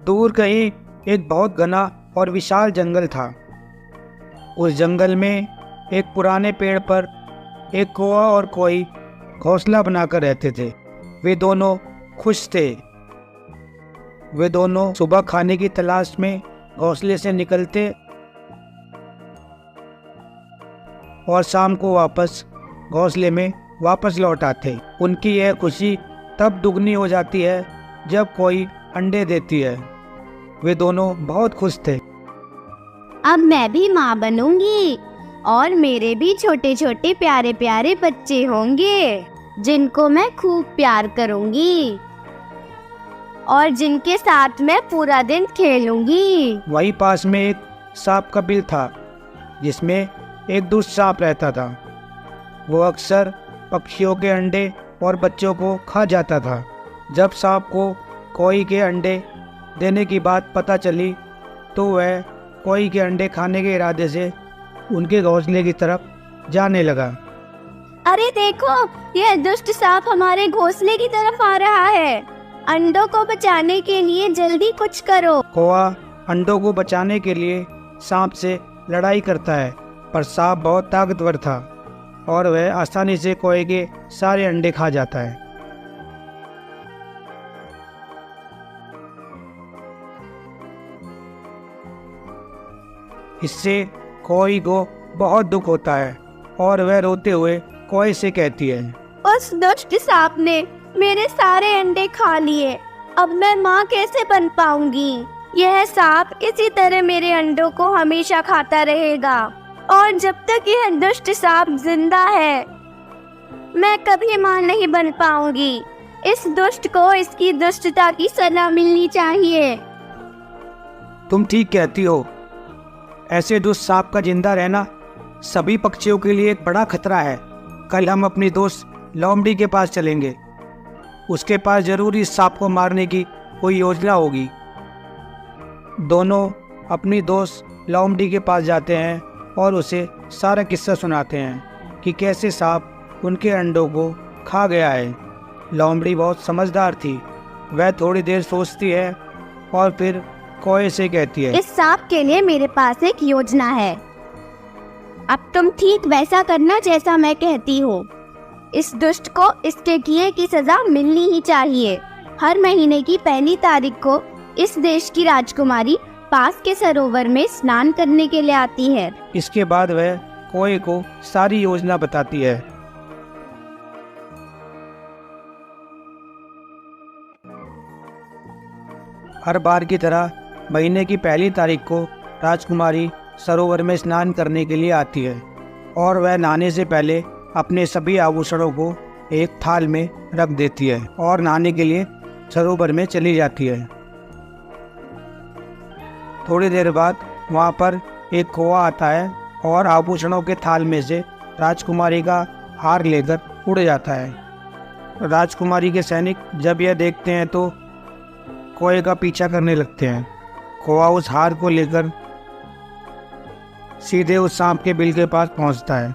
दूर कहीं एक बहुत घना और विशाल जंगल था। उस जंगल में एक पुराने पेड़ पर एक कौवा और कोई घोंसला बनाकर रहते थे। वे दोनों खुश थे। वे दोनों सुबह खाने की तलाश में घोंसले से निकलते और शाम को वापस घोंसले में वापस लौट आते। उनकी यह खुशी तब दुगनी हो जाती है जब कोई अंडे देती है। वे दोनों बहुत खुश थे। अब मैं भी माँ बनूंगी और मेरे भी छोटे छोटे प्यारे प्यारे बच्चे होंगे जिनको मैं खूब प्यार करूंगी और जिनके साथ मैं पूरा दिन खेलूंगी। वहीं पास में एक सांप का बिल था जिसमें एक दुष्ट सांप रहता था। वो अक्सर पक्षियों के अंडे और बच्चों को खा जाता था। जब सांप को कोई के अंडे देने की बात पता चली तो वह कोई के अंडे खाने के इरादे से उनके घोंसले की तरफ जाने लगा। अरे देखो, यह दुष्ट सांप हमारे घोंसले की तरफ आ रहा है। अंडों को बचाने के लिए जल्दी कुछ करो। कौवा अंडों को बचाने के लिए सांप से लड़ाई करता है, पर सांप बहुत ताकतवर था और वह आसानी से कौवे के सारे अंडे खा जाता है। इससे कौवे को बहुत दुख होता है और वह रोते हुए कौवे से कहती है, उस दुष्ट सांप ने मेरे सारे अंडे खा लिए। अब मैं माँ कैसे बन पाऊंगी? यह सांप इसी तरह मेरे अंडों को हमेशा खाता रहेगा और जब तक यह दुष्ट सांप जिंदा है मैं कभी माँ नहीं बन पाऊंगी। इस दुष्ट को इसकी दुष्टता की सजा मिलनी चाहिए। तुम ठीक कहती हो। ऐसे दुष्ट सांप का जिंदा रहना सभी पक्षियों के लिए एक बड़ा खतरा है। कल हम अपनी दोस्त लोमड़ी के पास चलेंगे। उसके पास जरूर इस सांप को मारने की कोई योजना होगी। दोनों अपनी दोस्त लोमड़ी के पास जाते हैं और उसे सारा किस्सा सुनाते हैं कि कैसे सांप उनके अंडों को खा गया है। लोमड़ी बहुत समझदार थी। वह थोड़ी देर सोचती है और फिर कौवे से कहती है, इस सांप के लिए मेरे पास एक योजना है। अब तुम ठीक वैसा करना जैसा मैं कहती हूँ। इस दुष्ट को इसके किए की सजा मिलनी ही चाहिए। हर महीने की पहली तारीख को इस देश की राजकुमारी पास के सरोवर में स्नान करने के लिए आती है। इसके बाद वह कौवे को सारी योजना बताती है। हर बार की तरह महीने की पहली तारीख को राजकुमारी सरोवर में स्नान करने के लिए आती है और वह नहाने से पहले अपने सभी आभूषणों को एक थाल में रख देती है और नहाने के लिए सरोवर में चली जाती है। थोड़ी देर बाद वहाँ पर एक कौवा आता है और आभूषणों के थाल में से राजकुमारी का हार लेकर उड़ जाता है। राजकुमारी के सैनिक जब यह देखते हैं तो कौवे का पीछा करने लगते हैं। कौवा उस हार को लेकर सीधे उस सांप के बिल के पास पहुंचता है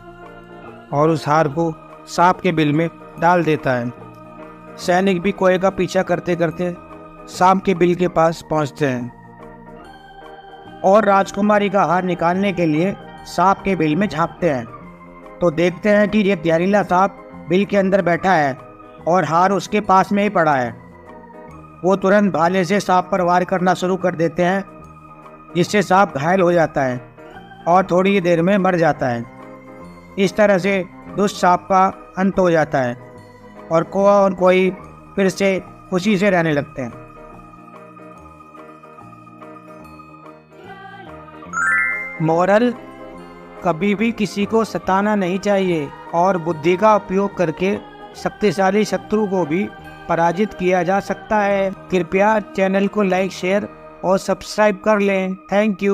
और उस हार को सांप के बिल में डाल देता है। सैनिक भी कौवे का पीछा करते करते सांप के बिल के पास पहुंचते हैं और राजकुमारी का हार निकालने के लिए सांप के बिल में झांकते हैं तो देखते हैं कि ये जहरीला सांप बिल के अंदर बैठा है और हार उसके पास में ही पड़ा है। वो तुरंत भाले से सांप पर वार करना शुरू कर देते हैं जिससे सांप घायल हो जाता है और थोड़ी ही देर में मर जाता है। इस तरह से दुष्ट सांप का अंत हो जाता है और कौवा और कोई फिर से खुशी से रहने लगते हैं। मोरल: कभी भी किसी को सताना नहीं चाहिए और बुद्धि का उपयोग करके शक्तिशाली शत्रु को भी पराजित किया जा सकता है। कृपया चैनल को लाइक, शेयर और सब्सक्राइब कर लें। Thank you.